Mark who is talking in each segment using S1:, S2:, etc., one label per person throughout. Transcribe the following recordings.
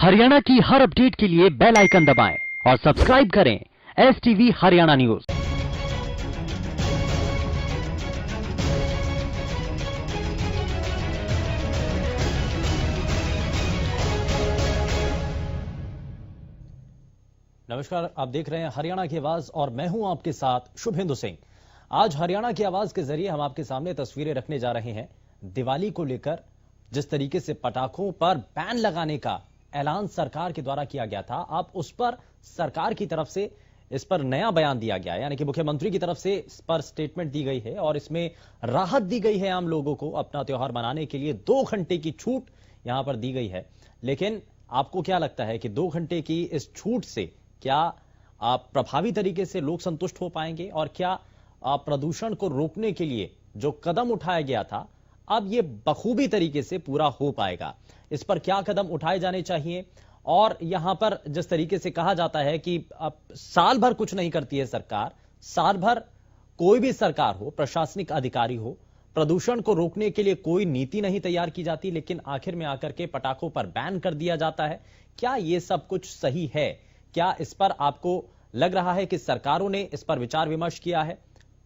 S1: हरियाणा की हर अपडेट के लिए बेल आइकन दबाएं और सब्सक्राइब करें STV हरियाणा न्यूज।
S2: नमस्कार, आप देख रहे हैं हरियाणा की आवाज और मैं हूं आपके साथ शुभेंदु सिंह। आज हरियाणा की आवाज के जरिए हम आपके सामने तस्वीरें रखने जा रहे हैं दिवाली को लेकर। जिस तरीके से पटाखों पर बैन लगाने का ऐलान सरकार के द्वारा किया गया था, अब उस पर सरकार की तरफ से इस पर नया बयान दिया गया है, यानी कि मुख्यमंत्री की तरफ से इस पर स्टेटमेंट दी गई है और इसमें राहत दी गई है। आम लोगों को अपना त्योहार मनाने के लिए 2 घंटे की छूट यहां पर दी गई है। लेकिन आपको क्या लगता है कि 2 घंटे की इस छूट से क्या आप प्रभावी तरीके से लोग संतुष्ट हो पाएंगे और क्या प्रदूषण को रोकने के लिए जो कदम उठाया गया था अब ये बखूबी तरीके से पूरा हो पाएगा? इस पर क्या कदम उठाए जाने चाहिए? और यहां पर जिस तरीके से कहा जाता है कि अब साल भर कुछ नहीं करती है सरकार, साल भर कोई भी सरकार हो, प्रशासनिक अधिकारी हो, प्रदूषण को रोकने के लिए कोई नीति नहीं तैयार की जाती, लेकिन आखिर में आकर के पटाखों पर बैन कर दिया जाता है। क्या यह सब कुछ सही है? क्या इस पर आपको लग रहा है कि सरकारों ने इस पर विचार विमर्श किया है?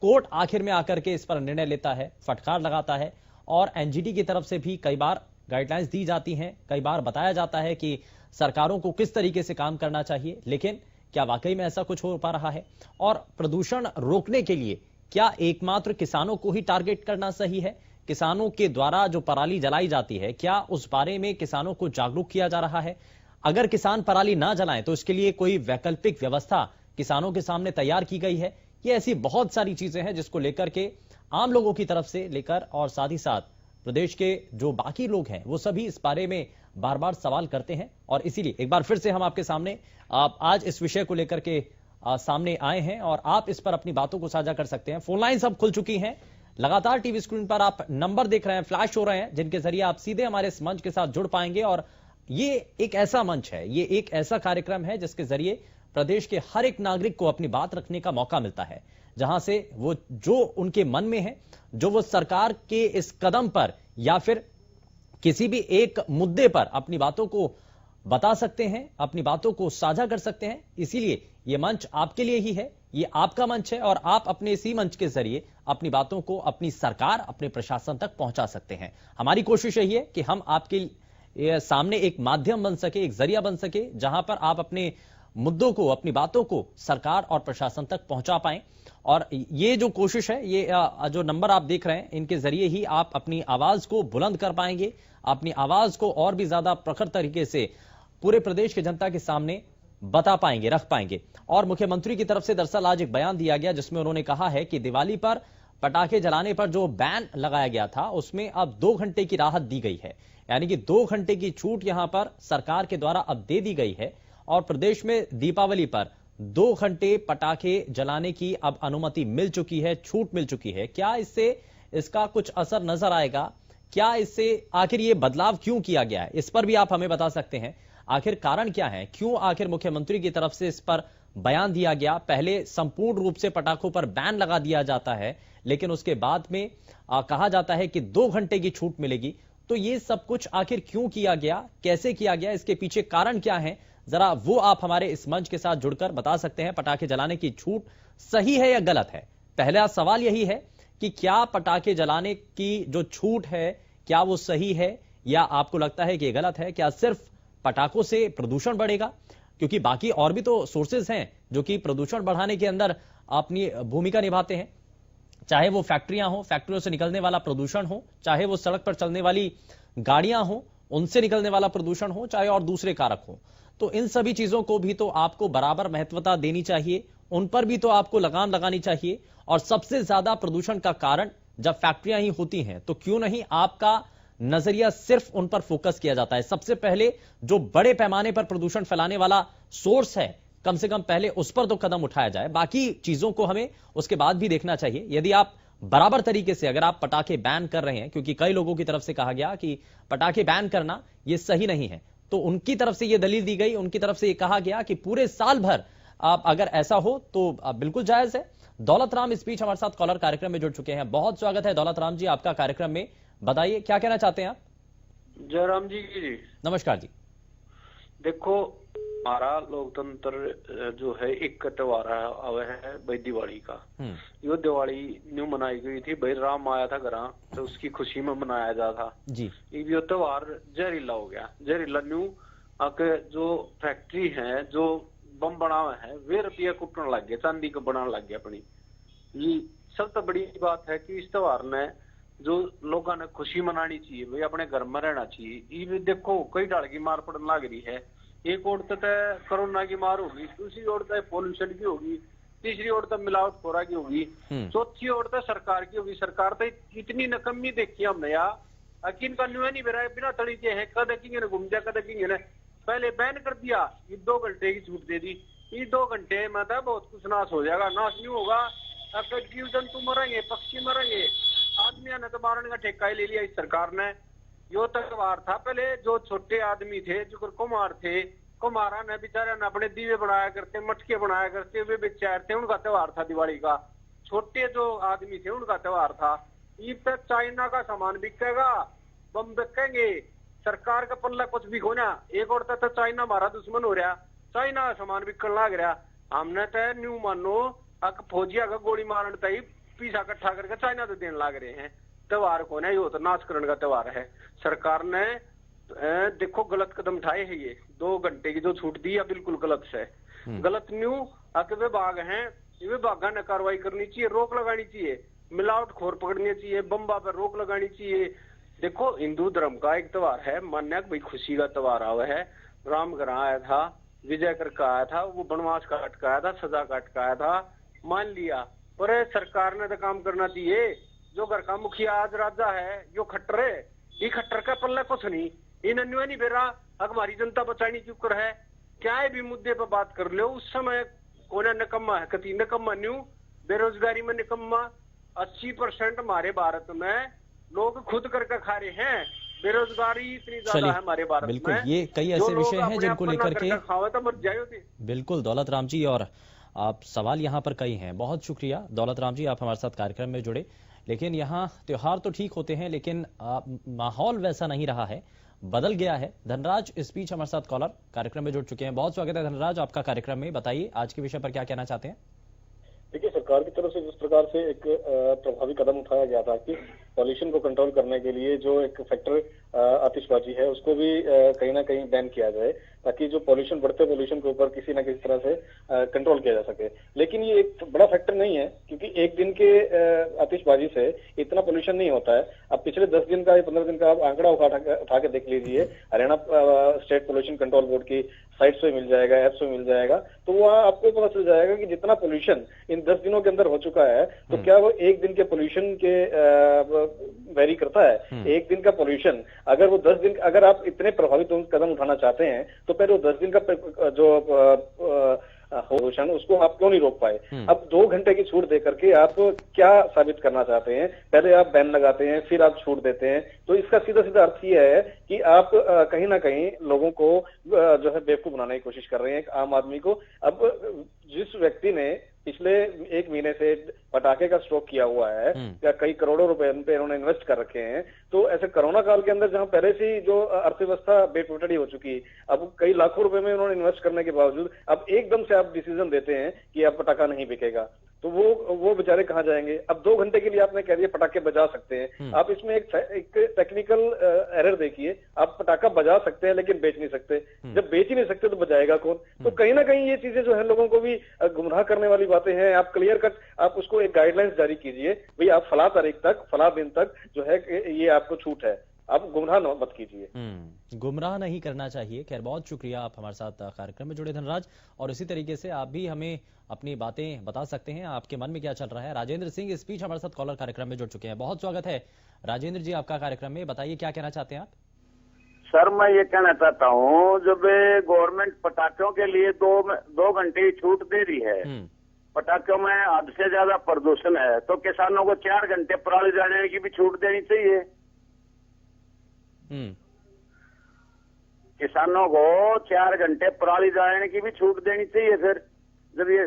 S2: कोर्ट आखिर में आकर के इस पर निर्णय लेता है, फटकार लगाता है और एनजीटी की तरफ से भी कई बार गाइडलाइंस दी जाती हैं, कई बार बताया जाता है कि सरकारों को किस तरीके से काम करना चाहिए। लेकिन क्या वाकई में ऐसा कुछ हो पा रहा है? और प्रदूषण रोकने के लिए क्या एकमात्र किसानों को ही टारगेट करना सही है? किसानों के द्वारा जो पराली जलाई जाती है, क्या उस बारे में किसानों को जागरूक किया जा रहा है? अगर किसान पराली ना जलाएं तो इसके लिए कोई वैकल्पिक व्यवस्था किसानों के सामने तैयार की गई है? ये ऐसी बहुत सारी चीजें हैं जिसको लेकर के आम लोगों की तरफ से लेकर और साथ ही साथ प्रदेश के जो बाकी लोग हैं वो सभी इस बारे में बार बार सवाल करते हैं। और इसीलिए एक बार फिर से हम आपके सामने आज इस विषय को लेकर के सामने आए हैं और आप इस पर अपनी बातों को साझा कर सकते हैं। फोन लाइन सब खुल चुकी हैं। लगातार टीवी स्क्रीन पर आप नंबर देख रहे हैं, फ्लैश हो रहे हैं, जिनके जरिए आप सीधे हमारे इस मंच के साथ जुड़ पाएंगे। और ये एक ऐसा मंच है, ये एक ऐसा कार्यक्रम है जिसके जरिए प्रदेश के हर एक नागरिक को अपनी बात रखने का मौका मिलता है, जहां से वो जो उनके मन में है, जो वो सरकार के इस कदम पर या फिर किसी भी एक मुद्दे पर अपनी बातों को बता सकते हैं, अपनी बातों को साझा कर सकते हैं। इसीलिए ये मंच आपके लिए ही है, ये आपका मंच है और आप अपने इसी मंच के जरिए अपनी बातों को अपनी सरकार, अपने प्रशासन तक पहुंचा सकते हैं। हमारी कोशिश यही है कि हम आपके सामने एक माध्यम बन सके, एक जरिया बन सके, जहां पर आप अपने मुद्दों को, अपनी बातों को सरकार और प्रशासन तक पहुंचा पाएं। और ये जो कोशिश है, ये जो नंबर आप देख रहे हैं, इनके जरिए ही आप अपनी आवाज को बुलंद कर पाएंगे, अपनी आवाज को और भी ज्यादा प्रखर तरीके से पूरे प्रदेश की जनता के सामने बता पाएंगे, रख पाएंगे। और मुख्यमंत्री की तरफ से दरअसल आज एक बयान दिया गया जिसमें उन्होंने कहा है कि दिवाली पर पटाखे जलाने पर जो बैन लगाया गया था उसमें अब 2 घंटे की राहत दी गई है, यानी कि 2 घंटे की छूट यहां पर सरकार के द्वारा अब दे दी गई है। और प्रदेश में दीपावली पर 2 घंटे पटाखे जलाने की अब अनुमति मिल चुकी है, छूट मिल चुकी है। क्या इससे इसका कुछ असर नजर आएगा? क्या इससे आखिर ये बदलाव क्यों किया गया है, इस पर भी आप हमें बता सकते हैं। आखिर कारण क्या है, क्यों आखिर मुख्यमंत्री की तरफ से इस पर बयान दिया गया? पहले संपूर्ण रूप से पटाखों पर बैन लगा दिया जाता है, लेकिन उसके बाद में कहा जाता है कि 2 घंटे की छूट मिलेगी। तो ये सब कुछ आखिर क्यों किया गया, कैसे किया गया, इसके पीछे कारण क्या है, जरा वो आप हमारे इस मंच के साथ जुड़कर बता सकते हैं। पटाखे जलाने की छूट सही है या गलत है? पहला सवाल यही है कि क्या पटाखे जलाने की जो छूट है, क्या वो सही है या आपको लगता है कि ये गलत है? क्या सिर्फ पटाखों से प्रदूषण बढ़ेगा? क्योंकि बाकी और भी तो सोर्सेज हैं जो कि प्रदूषण बढ़ाने के अंदर अपनी भूमिका निभाते हैं, चाहे वो फैक्ट्रियां हो, फैक्ट्रियों से निकलने वाला प्रदूषण हो, चाहे वो सड़क पर चलने वाली गाड़ियां हो, उनसे निकलने वाला प्रदूषण हो, चाहे और दूसरे कारक हो। तो इन सभी चीजों को भी तो आपको बराबर महत्वता देनी चाहिए, उन पर भी तो आपको लगाम लगानी चाहिए। और सबसे ज्यादा प्रदूषण का कारण जब फैक्ट्रियां ही होती हैं, तो क्यों नहीं आपका नजरिया सिर्फ उन पर फोकस किया जाता है? सबसे पहले जो बड़े पैमाने पर प्रदूषण फैलाने वाला सोर्स है, कम से कम पहले उस पर तो कदम उठाया जाए, बाकी चीजों को हमें उसके बाद भी देखना चाहिए। यदि आप बराबर तरीके से अगर आप पटाखे बैन कर रहे हैं, क्योंकि कई लोगों की तरफ से कहा गया कि पटाखे बैन करना यह सही नहीं है, तो उनकी तरफ से यह दलील दी गई, उनकी तरफ से यह कहा गया कि पूरे साल भर आप अगर ऐसा हो तो बिल्कुल जायज है। दौलत राम इस बीच हमारे साथ कॉलर कार्यक्रम में जुड़ चुके हैं। बहुत स्वागत है दौलत राम जी आपका कार्यक्रम में। बताइए क्या कहना चाहते हैं आप?
S3: जयराम जी की जी
S2: नमस्कार जी।
S3: देखो, हमारा लोकतंत्र जो है एक त्योहार आवे है भाई दिवाली का। यो दिवाली न्यू मनाई गई थी भाई, राम आया था घर तो उसकी खुशी में मनाया जा था
S2: जी।
S3: यो त्योहार जहरीला हो गया। जहरीला न्यू आके जो फैक्ट्री है जो बम बनावे है वे रुपया कुटने लग गए, चांदी को बनाने लग गया अपनी। ये सबसे बड़ी बात है कि इस त्योहार ने जो लोगों ने खुशी मनानी चाहिए भाई, अपने घर में रहना चाहिए। ये भी देखो कई ढाल की मार पड़ने लग रही है। एक ओर तो कोरोना की मार होगी, दूसरी ओर तो पॉल्यूशन की होगी, तीसरी ओर तो मिलावट खोरा की होगी, चौथी ओर तो सरकार की होगी। सरकार तो इतनी नकम्मी देखी हमने यार, किन का न्यू नहीं बेरा बिना तरीके है, कद किंगे घूम जा कद किंगे ने पहले बैन कर दिया, ये 2 घंटे की छूट दे दी। ये 2 घंटे में तो बहुत कुछ नाश हो जाएगा। नाश नहीं होगा, अगर जीव जंतु मरेंगे, पक्षी मरेंगे, आदमी ने तो मारने का ठेका ही ले लिया इस सरकार ने। यो त्योहार था पहले जो छोटे आदमी थे जो कुम्हार थे, कुम्हारा ने बेचारे ने अपने दीवे बनाया करते, मटके बनाया करते, वे बेचारे थे, उनका त्योहार था दिवाली का। छोटे जो आदमी थे उनका त्योहार था। ये तक चाइना का सामान बिकेगा, बम बिकेंगे, सरकार का पल्ला कुछ भी होना। एक और तो चाइना हमारा दुश्मन हो रहा, चाइना का सामान बिकने लग रहा। हमने तो न्यू मानो फौजिया का गोली मारने तक पीसा इकट्ठा करके चाइना तो देने लग रहे हैं। त्योहार को ना, ये तो नाश करने का त्योहार है। सरकार ने देखो गलत कदम उठाए है। ये 2 घंटे की जो छूट दी है बिल्कुल गलत है। गलत न्यू आके विभाग हैं, विभाग ने कार्रवाई करनी चाहिए, रोक लगानी चाहिए, मिलावट खोर पकड़नी चाहिए, बम्बा पर रोक लगानी चाहिए। देखो हिंदू धर्म का एक त्योहार है, मान्य भाई खुशी का त्योहार आया है। राम घर आया था, विजय करके आया था, वो वनवास काट के आया था, सजा काट के आया था, मान लिया। पर सरकार ने तो काम करना चाहिए। जो घर का मुखिया आज राजा है यो खट्टर है, ये खट्टर का पल्ला कुछ नहीं, इन अन्य नहीं बेरा हमारी जनता बचाने की उक्र है। क्या भी मुद्दे पर बात कर लो, उस समय कोने निकम्मा है, कति निकम्मा न्यू बेरोजगारी में निकम्मा। 80% हमारे भारत में लोग खुद करके खा रहे हैं, बेरोजगारी इतनी ज्यादा है हमारे भारत में।
S2: बिल्कुल, ये कई ऐसे विषय हैं जिनको लेकर के
S3: खावे तो मर जाए।
S2: बिल्कुल दौलत राम जी, और आप सवाल यहाँ पर कई हैं। बहुत शुक्रिया दौलत राम जी, आप हमारे साथ कार्यक्रम में जुड़े। लेकिन यहाँ त्योहार तो ठीक होते हैं, लेकिन माहौल वैसा नहीं रहा है, बदल गया है। धनराज इस बीच हमारे साथ कॉलर कार्यक्रम में जुड़ चुके हैं। बहुत स्वागत है धनराज आपका कार्यक्रम में। बताइए आज के विषय पर क्या कहना चाहते हैं।
S4: देखिए, सरकार की तरफ से जिस प्रकार से एक प्रभावी कदम उठाया गया था कि पॉल्यूशन को कंट्रोल करने के लिए जो एक फैक्टर आतिशबाजी है उसको भी कहीं ना कहीं बैन किया जाए, ताकि जो पॉल्यूशन बढ़ते पॉल्यूशन के ऊपर किसी ना किसी तरह से कंट्रोल किया जा सके। लेकिन ये एक बड़ा फैक्टर नहीं है, क्योंकि एक दिन के आतिशबाजी से इतना पॉल्यूशन नहीं होता है। अब पिछले 10 दिन का या 15 दिन का आप आंकड़ा उठा के देख लीजिए, Haryana state pollution control board की साइट्स पे मिल जाएगा, एप्स पे मिल जाएगा, तो वहाँ आपको पता चल जाएगा कि जितना पॉल्यूशन इन 10 दिनों के अंदर हो चुका है, तो क्या वो एक दिन के पॉल्यूशन के वेरी करता है। एक दिन का पॉल्यूशन अगर वो 10 दिन, अगर आप इतने प्रभावी कदम उठाना चाहते हैं तो पहले वो 10 दिन का जो पॉल्यूशन उसको आप क्यों नहीं रोक पाए। अब 2 घंटे की छूट दे करके आप क्या साबित करना चाहते हैं। पहले आप बैन लगाते हैं, फिर आप छूट देते हैं, तो इसका सीधा सीधा अर्थ ये है कि आप कहीं ना कहीं लोगों को जो है बेवकूफ बनाने की कोशिश कर रहे हैं, एक आम आदमी को। अब जिस व्यक्ति ने पिछले 1 महीने से पटाखे का स्टॉक किया हुआ है या कई करोड़ों रुपए पे उन्होंने इन्वेस्ट कर रखे हैं, तो ऐसे कोरोना काल के अंदर जहां पहले से ही जो अर्थव्यवस्था बेटुटड़ी हो चुकी, अब कई लाखों रुपए में उन्होंने इन्वेस्ट करने के बावजूद अब एकदम से आप डिसीजन देते हैं कि अब पटाखा नहीं बिकेगा, तो वो बेचारे कहाँ जाएंगे। अब 2 घंटे के लिए आपने कह दिया पटाखे बजा सकते हैं। आप इसमें एक टेक्निकल एरर देखिए, आप पटाखा बजा सकते हैं लेकिन बेच नहीं सकते। जब बेच ही नहीं सकते तो बजाएगा कौन। तो कहीं ना कहीं ये चीजें जो है लोगों को भी गुमराह करने वाली बातें हैं। आप क्लियर कट आप उसको एक गाइडलाइंस जारी कीजिए, भाई आप फला तारीख तक, फला दिन तक जो है ये आपको छूट है, आप गुमराह मत कीजिए।
S2: गुमराह नहीं करना चाहिए। खैर बहुत शुक्रिया, आप हमारे साथ कार्यक्रम में जुड़े धनराज, और इसी तरीके से आप भी हमें अपनी बातें बता सकते हैं, आपके मन में क्या चल रहा है। राजेंद्र सिंह इस बीच हमारे साथ कॉलर कार्यक्रम में जुड़ चुके हैं। बहुत स्वागत है राजेंद्र जी आपका कार्यक्रम में। बताइए क्या कहना चाहते हैं आप।
S5: सर मैं ये कहना चाहता हूँ, जब गवर्नमेंट पटाखों के लिए 2 घंटे छूट दे रही है, पटाखों में हद से ज्यादा प्रदूषण है, तो किसानों को 4 घंटे पराली जलाने की भी छूट देनी चाहिए। किसानों को 4 घंटे पराली जलाने की भी छूट देनी चाहिए। फिर जब ये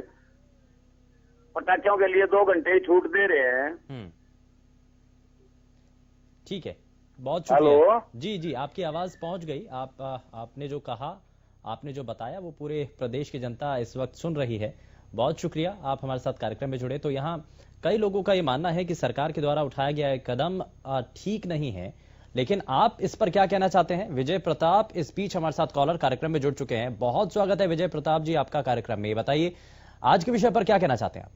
S5: पटाखों के लिए 2 घंटे छूट दे रहे हैं।
S2: ठीक है, बहुत शुक्रिया। जी जी, आपकी आवाज पहुंच गई। आपने जो कहा आपने जो बताया वो पूरे प्रदेश की जनता इस वक्त सुन रही है। बहुत शुक्रिया, आप हमारे साथ कार्यक्रम में जुड़े। तो यहाँ कई लोगों का ये मानना है कि सरकार के द्वारा उठाया गया एक कदम ठीक नहीं है, लेकिन आप इस पर क्या कहना चाहते हैं? विजय प्रताप इस बीच हमारे साथ कॉलर कार्यक्रम में जुड़ चुके हैं। बहुत स्वागत है विजय प्रताप जी आपका कार्यक्रम में। बताइए आज के विषय पर क्या कहना चाहते हैं आप?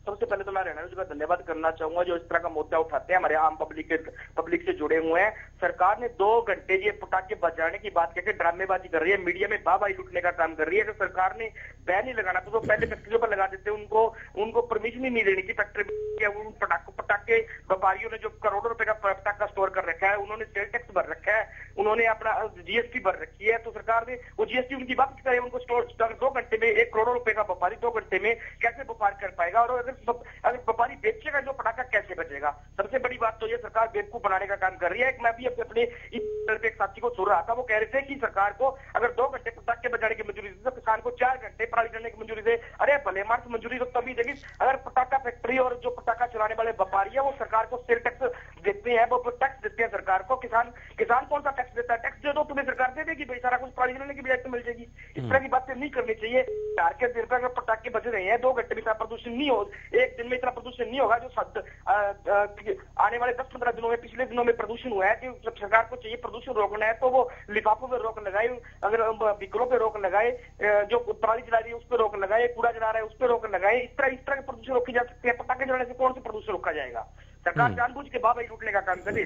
S6: सबसे पहले तो मैं हरियाणा जी का धन्यवाद करना चाहूंगा जो इस तरह का मुद्दा उठाते हैं, हमारे आम पब्लिक से जुड़े हुए हैं। सरकार ने 2 घंटे ये पटाखे बजाने की बात करके ड्रामेबाजी कर रही है, मीडिया में वाहवाही लूटने का काम कर रही है। अगर सरकार ने बैन नहीं लगाना तो पहले फैक्ट्रियों पर लगा देते, उनको परमिशन ही नहीं देनी थी फैक्ट्री। उन पटाखे व्यापारियों ने जो करोड़ों रुपए का पटाखा स्टोर कर रखा है, उन्होंने सेल टैक्स भर रखा है, उन्होंने अपना जीएसटी भर रखी है, तो सरकार ने वो जीएसटी उनकी वापस करे। उनको स्टोर 2 घंटे में 1 करोड़ रुपए का व्यापारी 2 घंटे में कैसे व्यापार कर पाएगा? और अगर व्यापारी बेचेगा जो पटाखा कैसे बचेगा? सबसे बड़ी बात तो ये सरकार बेवकूफ बनाने का काम कर रही है। मैं भी अपने एक साथी को सुन रहा था, वो कह रहे थे कि सरकार को अगर 2 घंटे पटाखे बजाने की मंजूरी दी तो किसान को 4 घंटे पराली जलाने की मंजूरी दे। अरे भले मार्च मंजूरी तो तभी देगी अगर पटाखा फैक्ट्री और जो पटाखा चलाने वाले व्यापारी है वो सरकार को सेल टैक्स देते हैं, वो टैक्स देते हैं सरकार को। किसान कौन सा टैक्स देता है? टैक्स दे दो, तुम्हें सरकार दे देगी भाई, सारा कुछ पराली जलाने की बजाय तो मिल जाएगी। इस तरह की बातें नहीं करनी चाहिए। चार के दिन पर अगर पटाखे बज रहे हैं 2 घंटे में इतना प्रदूषण नहीं हो, एक दिन में इतना प्रदूषण नहीं होगा जो आने वाले 10-15 दिनों में, पिछले दिनों में प्रदूषण हुआ है। कि सरकार को चाहिए प्रदूषण रोकना है तो वो लिफाफों पर रोक लगाए, अगर व्हीकलों पर रोक लगाए, जो पराली जला रही है उस पर रोक लगाए, कूड़ा जला रहा है उस पर रोक लगाए। इस तरह के प्रदूषण रोके जा सकते हैं। पटाखे जलाने से कौन से प्रदूषण रोका जाएगा? सरकार जानबूझ के वाहवाही लूटने का काम करे।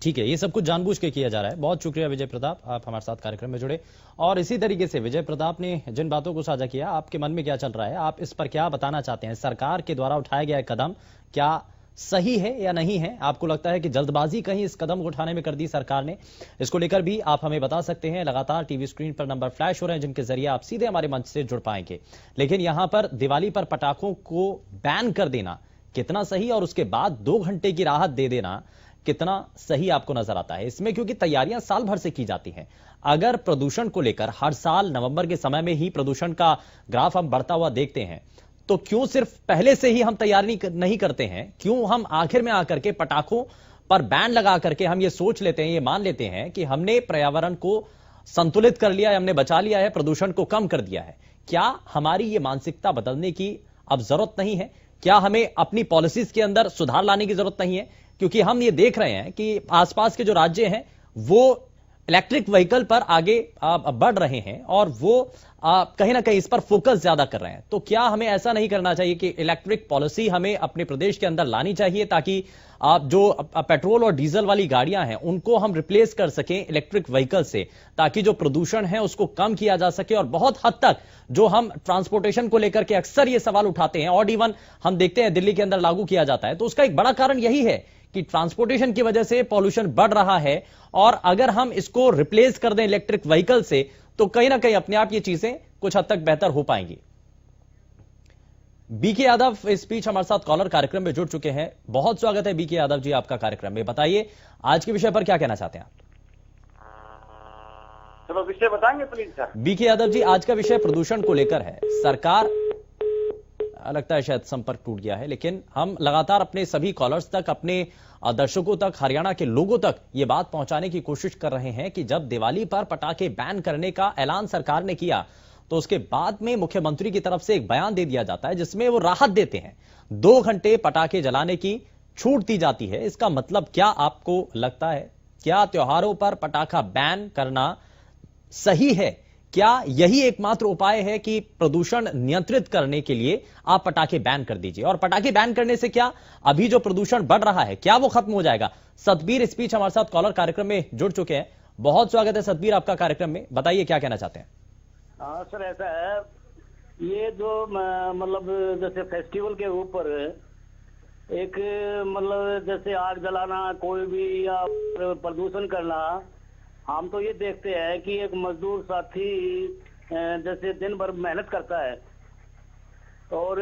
S2: ठीक है, ये सब कुछ जानबूझ के किया जा रहा है। बहुत शुक्रिया विजय प्रताप, आप हमारे साथ कार्यक्रम में जुड़े। और इसी तरीके से विजय प्रताप ने जिन बातों को साझा किया, आपके मन में क्या चल रहा है, आप इस पर क्या बताना चाहते हैं? सरकार के द्वारा उठाया गया कदम क्या सही है या नहीं है? आपको लगता है कि जल्दबाजी कहीं इस कदम को उठाने में कर दी सरकार ने? इसको लेकर भी आप हमें बता सकते हैं। लगातार टीवी स्क्रीन पर नंबर फ्लैश हो रहे हैं जिनके जरिए आप सीधे हमारे मंच से जुड़ पाएंगे। लेकिन यहां पर दिवाली पर पटाखों को बैन कर देना कितना सही और उसके बाद 2 घंटे की राहत दे देना कितना सही आपको नजर आता है इसमें? क्योंकि तैयारियां साल भर से की जाती हैं। अगर प्रदूषण को लेकर हर साल नवंबर के समय में ही प्रदूषण का ग्राफ हम बढ़ता हुआ देखते हैं, तो क्यों सिर्फ पहले से ही हम तैयारी नहीं करते हैं? क्यों हम आखिर में आकर के पटाखों पर बैन लगा करके हम ये सोच लेते हैं, ये मान लेते हैं कि हमने पर्यावरण को संतुलित कर लिया है, हमने बचा लिया है, प्रदूषण को कम कर दिया है? क्या हमारी ये मानसिकता बदलने की अब जरूरत नहीं है? क्या हमें अपनी पॉलिसीज के अंदर सुधार लाने की जरूरत नहीं है? क्योंकि हम ये देख रहे हैं कि आसपास के जो राज्य हैं वो इलेक्ट्रिक व्हीकल पर आगे बढ़ रहे हैं और वो कहीं ना कहीं इस पर फोकस ज्यादा कर रहे हैं। तो क्या हमें ऐसा नहीं करना चाहिए कि इलेक्ट्रिक पॉलिसी हमें अपने प्रदेश के अंदर लानी चाहिए ताकि जो पेट्रोल और डीजल वाली गाड़ियां हैं उनको हम रिप्लेस कर सकें इलेक्ट्रिक व्हीकल से, ताकि जो प्रदूषण है उसको कम किया जा सके? और बहुत हद तक जो हम ट्रांसपोर्टेशन को लेकर के अक्सर ये सवाल उठाते हैं और इवन हम देखते हैं दिल्ली के अंदर लागू किया जाता है, तो उसका एक बड़ा कारण यही है कि ट्रांसपोर्टेशन की वजह से पॉल्यूशन बढ़ रहा है। और अगर हम इसको रिप्लेस कर दें इलेक्ट्रिक व्हीकल से तो कहीं ना कहीं अपने आप ये चीजें कुछ हद तक बेहतर हो पाएंगी। बीके यादव इस बीच हमारे साथ कॉलर कार्यक्रम में जुड़ चुके हैं। बहुत स्वागत है बीके यादव जी आपका कार्यक्रम में। बताइए आज के विषय पर क्या कहना चाहते हैं आप?
S6: चलो विषय बताएंगे please sir.
S2: BK Yadav ji आज का विषय प्रदूषण को लेकर है। सरकार, लगता है शायद संपर्क टूट गया है, लेकिन हम लगातार अपने सभी कॉलर्स तक, अपने दर्शकों तक, हरियाणा के लोगों तक ये बात पहुंचाने की कोशिश कर रहे हैं कि जब दिवाली पर पटाखे बैन करने का ऐलान सरकार ने किया तो उसके बाद में मुख्यमंत्री की तरफ से एक बयान दे दिया जाता है जिसमें वो राहत देते हैं, 2 घंटे पटाखे जलाने की छूट दी जाती है। इसका मतलब क्या आपको लगता है? क्या त्योहारों पर पटाखा बैन करना सही है? क्या यही एकमात्र उपाय है कि प्रदूषण नियंत्रित करने के लिए आप पटाखे बैन कर दीजिए? और पटाखे बैन करने से क्या अभी जो प्रदूषण बढ़ रहा है क्या वो खत्म हो जाएगा? सतबीर इस बीच हमारे साथ कॉलर कार्यक्रम में जुड़ चुके हैं। बहुत स्वागत है सतबीर आपका कार्यक्रम में। बताइए क्या कहना चाहते हैं?
S7: हाँ सर, ऐसा है, ये जो मतलब जैसे फेस्टिवल के ऊपर एक मतलब जैसे आग जलाना कोई भी या प्रदूषण करना, हम तो ये देखते हैं कि एक मजदूर साथी जैसे दिन भर मेहनत करता है और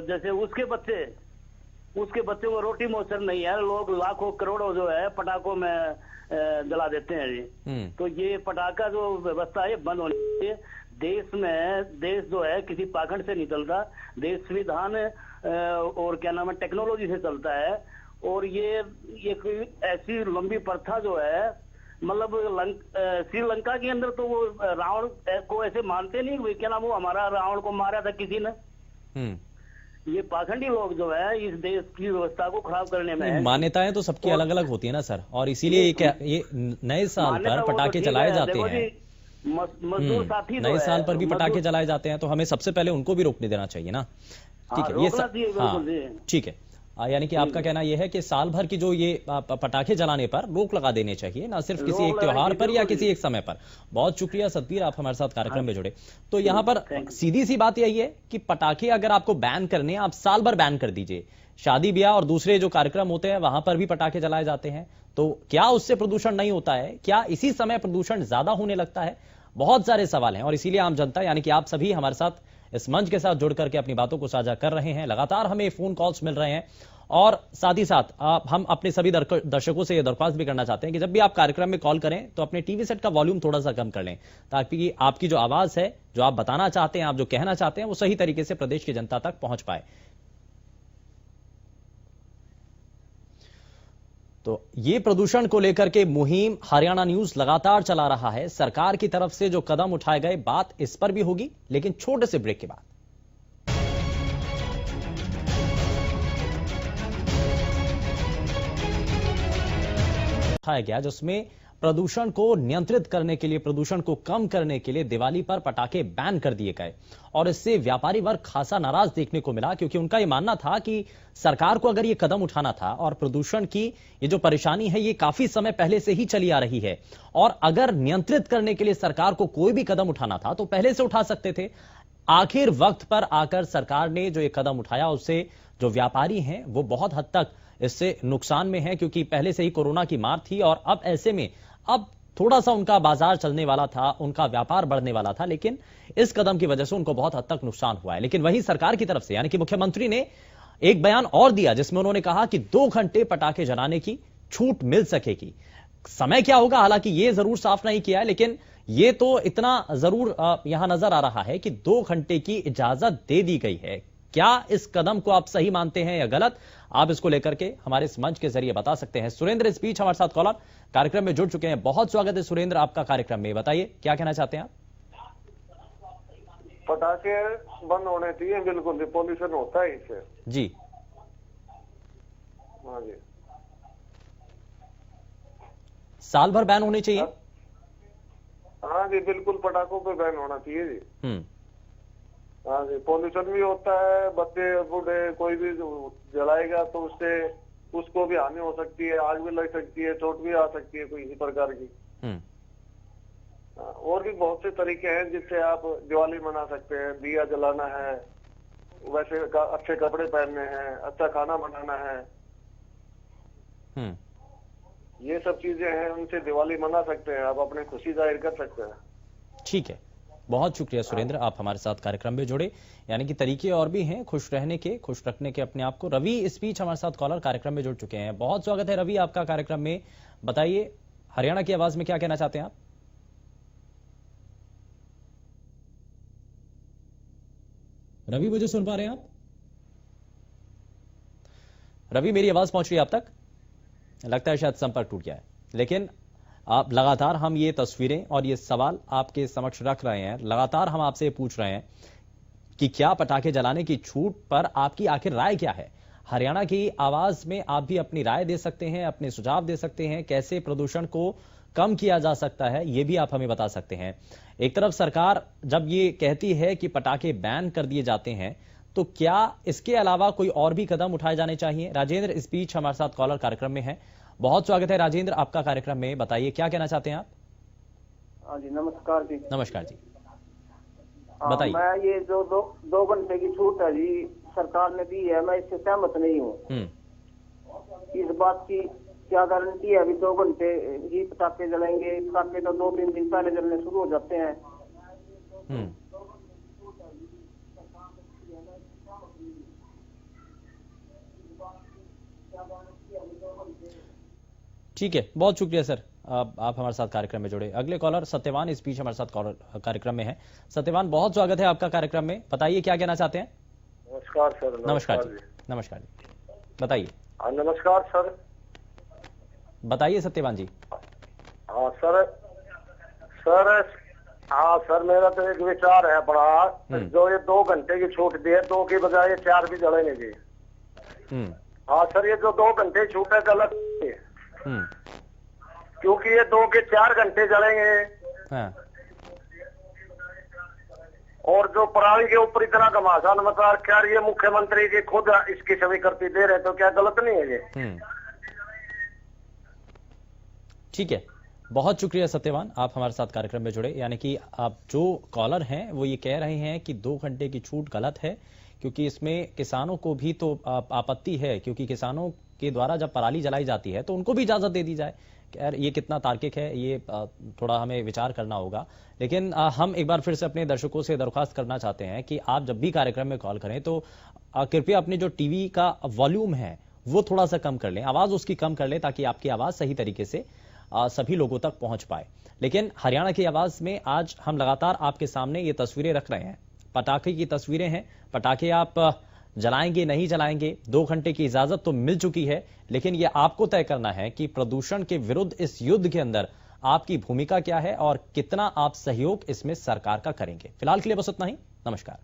S7: जैसे उसके बच्चे को रोटी मोचर नहीं है, लोग लाखों करोड़ों जो है पटाखों में जला देते हैं जी। तो ये पटाखा जो व्यवस्था है बंद होनी चाहिए। देश जो है किसी पाखंड से नहीं चलता, देश संविधान और क्या नाम है टेक्नोलॉजी से चलता है। और ये एक ऐसी लंबी प्रथा जो है मतलब श्रीलंका के अंदर तो वो रावण को ऐसे मानते नहीं, क्या नाम, वो हमारा रावण को मारा था किसी ने। ये पाखंडी लोग जो है इस देश की व्यवस्था को खराब करने में,
S2: मान्यताएं तो सबकी अलग अलग होती है ना सर, और इसीलिए ये नए साल पर पटाखे चलाए जाते हैं,
S7: मजदूर साथी
S2: नए साल पर भी पटाखे चलाए जाते हैं, तो हमें सबसे पहले उनको भी रोकने देना चाहिए ना। ठीक है, ये हाँ ठीक है, यानी कि आपका कहना यह है कि साल भर की जो ये पटाखे जलाने पर रोक लगा देने चाहिए, ना सिर्फ किसी एक त्योहार पर या किसी एक समय पर। बहुत शुक्रिया सतबीर, आप हमारे साथ कार्यक्रम में जुड़े। तो यहाँ पर सीधी सी बात यही है कि पटाखे अगर आपको बैन करने, आप साल भर बैन कर दीजिए। शादी ब्याह और दूसरे जो कार्यक्रम होते हैं वहां पर भी पटाखे जलाए जाते हैं, तो क्या उससे प्रदूषण नहीं होता है? क्या इसी समय प्रदूषण ज्यादा होने लगता है? बहुत सारे सवाल हैं, और इसीलिए आम जनता यानी कि आप सभी हमारे साथ इस मंच के साथ जुड़ करके अपनी बातों को साझा कर रहे हैं। लगातार हमें फोन कॉल्स मिल रहे हैं, और साथ ही साथ हम अपने सभी दर्शकों से यह दरख्वास्त भी करना चाहते हैं कि जब भी आप कार्यक्रम में कॉल करें तो अपने टीवी सेट का वॉल्यूम थोड़ा सा कम कर लें, ताकि आपकी जो आवाज है, जो आप बताना चाहते हैं, आप जो कहना चाहते हैं, वो सही तरीके से प्रदेश की जनता तक पहुंच पाए। तो ये प्रदूषण को लेकर के मुहिम हरियाणा न्यूज लगातार चला रहा है। सरकार की तरफ से जो कदम उठाए गए, बात इस पर भी होगी, लेकिन छोटे से ब्रेक के बाद। उठाया गया जिसमें प्रदूषण को नियंत्रित करने के लिए, प्रदूषण को कम करने के लिए दिवाली पर पटाखे बैन कर दिए गए, और इससे व्यापारी वर्ग खासा नाराज देखने को मिला, क्योंकि उनका यह मानना था कि सरकार को अगर यह कदम उठाना था, और प्रदूषण की ये जो परेशानी है ये काफी समय पहले से ही चली आ रही है, और अगर नियंत्रित करने के लिए सरकार को कोई भी कदम उठाना था तो पहले से उठा सकते थे। आखिर वक्त पर आकर सरकार ने जो ये कदम उठाया, उससे जो व्यापारी हैं वो बहुत हद तक इससे नुकसान में है, क्योंकि पहले से ही कोरोना की मार थी, और अब ऐसे में अब थोड़ा सा उनका बाजार चलने वाला था, उनका व्यापार बढ़ने वाला था, लेकिन इस कदम की वजह से उनको बहुत हद तक नुकसान हुआ है। लेकिन वहीं सरकार की तरफ से यानी कि मुख्यमंत्री ने एक बयान और दिया, जिसमें उन्होंने कहा कि 2 घंटे पटाखे जलाने की छूट मिल सकेगी। समय क्या होगा, हालांकि ये जरूर साफ नहीं किया है, लेकिन ये तो इतना जरूर यहां नजर आ रहा है कि 2 घंटे की इजाजत दे दी गई है। क्या इस कदम को आप सही मानते हैं या गलत? आप इसको लेकर के हमारे इस मंच के जरिए बता सकते हैं। सुरेंद्र इस बीच हमारे साथ कॉलर कार्यक्रम में जुड़ चुके हैं। बहुत स्वागत है सुरेंद्र आपका कार्यक्रम में, बताइए क्या कहना चाहते हैं आप?
S8: पटाखे बंद होने चाहिए, बिल्कुल, पॉल्यूशन होता है इससे।
S2: जी
S8: हाँ जी,
S2: साल भर बैन होने चाहिए।
S8: हाँ जी, बिल्कुल, पटाखों पे बैन होना चाहिए जी। हाँ जी, पॉल्यूशन भी होता है, बच्चे बूढ़े कोई भी जलाएगा तो उससे उसको भी हानि हो सकती है, आग भी लग सकती है, चोट भी आ सकती है कोई इसी प्रकार की। और भी बहुत से तरीके हैं जिससे आप दिवाली मना सकते हैं। दिया जलाना है, वैसे अच्छे कपड़े पहनने हैं, अच्छा खाना बनाना है, ये सब चीजें हैं, उनसे दिवाली मना सकते हैं, आप अपनी खुशी जाहिर कर सकते हैं।
S2: ठीक है, बहुत शुक्रिया सुरेंद्र, आप हमारे साथ कार्यक्रम में जुड़े। यानी कि तरीके और भी हैं खुश रहने के, खुश रखने के अपने आप को। रवि इस बीच हमारे साथ कॉलर कार्यक्रम में जुड़ चुके हैं। बहुत स्वागत है रवि आपका कार्यक्रम में, बताइए हरियाणा की आवाज में क्या कहना चाहते हैं आप? रवि मुझे सुन पा रहे हैं आप? रवि मेरी आवाज पहुंच रही है आप तक? लगता है शायद संपर्क टूट गया है, लेकिन आप लगातार हम ये तस्वीरें और ये सवाल आपके समक्ष रख रहे हैं। लगातार हम आपसे पूछ रहे हैं कि क्या पटाखे जलाने की छूट पर आपकी आखिर राय क्या है? हरियाणा की आवाज में आप भी अपनी राय दे सकते हैं, अपने सुझाव दे सकते हैं, कैसे प्रदूषण को कम किया जा सकता है ये भी आप हमें बता सकते हैं। एक तरफ सरकार जब ये कहती है कि पटाखे बैन कर दिए जाते हैं, तो क्या इसके अलावा कोई और भी कदम उठाए जाने चाहिए? राजेंद्र इस बीच हमारे साथ कॉलर कार्यक्रम में है। बहुत स्वागत है राजेंद्र आपका कार्यक्रम में, बताइए क्या कहना चाहते हैं आप?
S9: हाँ जी, नमस्कार जी।
S2: नमस्कार जी, बताइए।
S9: मैं ये जो दो घंटे की छूट है जी सरकार ने दी है, मैं इससे सहमत नहीं हूँ। इस बात की क्या गारंटी है? अभी 2 घंटे ही पटाखे जलाएंगे, पटाखे तो 2-3 दिन पहले जलने शुरू हो जाते हैं।
S2: ठीक है, बहुत शुक्रिया सर, आप हमारे साथ कार्यक्रम में जुड़े। अगले कॉलर सत्यवान इस बीच हमारे साथ कॉलर कार्यक्रम में है। सत्यवान बहुत स्वागत है आपका कार्यक्रम में, बताइए क्या कहना चाहते हैं?
S8: नमस्कार सर।
S2: नमस्कार जी, नमस्कार जी, बताइए।
S8: नमस्कार सर।
S2: बताइए सत्यवान जी।
S8: हाँ सर मेरा तो एक विचार है बड़ा, जो ये 2 घंटे की छूट दी है, 2 की बजाय ये 4 भी जलेंगे जी। हाँ सर, ये जो 2 घंटे छूट है गलत है, क्योंकि ये 2 के 4 घंटे जलेंगे।
S2: हाँ।
S8: और जो पराली के ऊपर इतना घमासान मचा रखा है, ये मुख्यमंत्री जी खुद इसकी स्वीकृति दे रहे, तो क्या गलत नहीं है ये?
S2: ठीक है, बहुत शुक्रिया सत्यवान, आप हमारे साथ कार्यक्रम में जुड़े। यानी कि आप जो कॉलर हैं वो ये कह रहे हैं कि 2 घंटे की छूट गलत है, क्योंकि इसमें किसानों को भी तो आपत्ति है, क्योंकि किसानों के द्वारा जब पराली जलाई जाती है तो उनको भी इजाजत दे दी जाए। यार ये कितना तार्किक है, ये थोड़ा हमें विचार करना होगा। लेकिन हम एक बार फिर से अपने दर्शकों से दरख्वास्त करना चाहते हैं कि आप जब भी कार्यक्रम में कॉल करें तो कृपया अपने जो टीवी का वॉल्यूम है वो थोड़ा सा कम कर लें, आवाज उसकी कम कर लें, ताकि आपकी आवाज सही तरीके से सभी लोगों तक पहुंच पाए। लेकिन हरियाणा की आवाज में आज हम लगातार आपके सामने ये तस्वीरें रख रहे हैं, पटाखे की तस्वीरें हैं। पटाखे आप जलाएंगे नहीं जलाएंगे, 2 घंटे की इजाजत तो मिल चुकी है, लेकिन यह आपको तय करना है कि प्रदूषण के विरुद्ध इस युद्ध के अंदर आपकी भूमिका क्या है और कितना आप सहयोग इसमें सरकार का करेंगे। फिलहाल के लिए बस इतना ही। नमस्कार।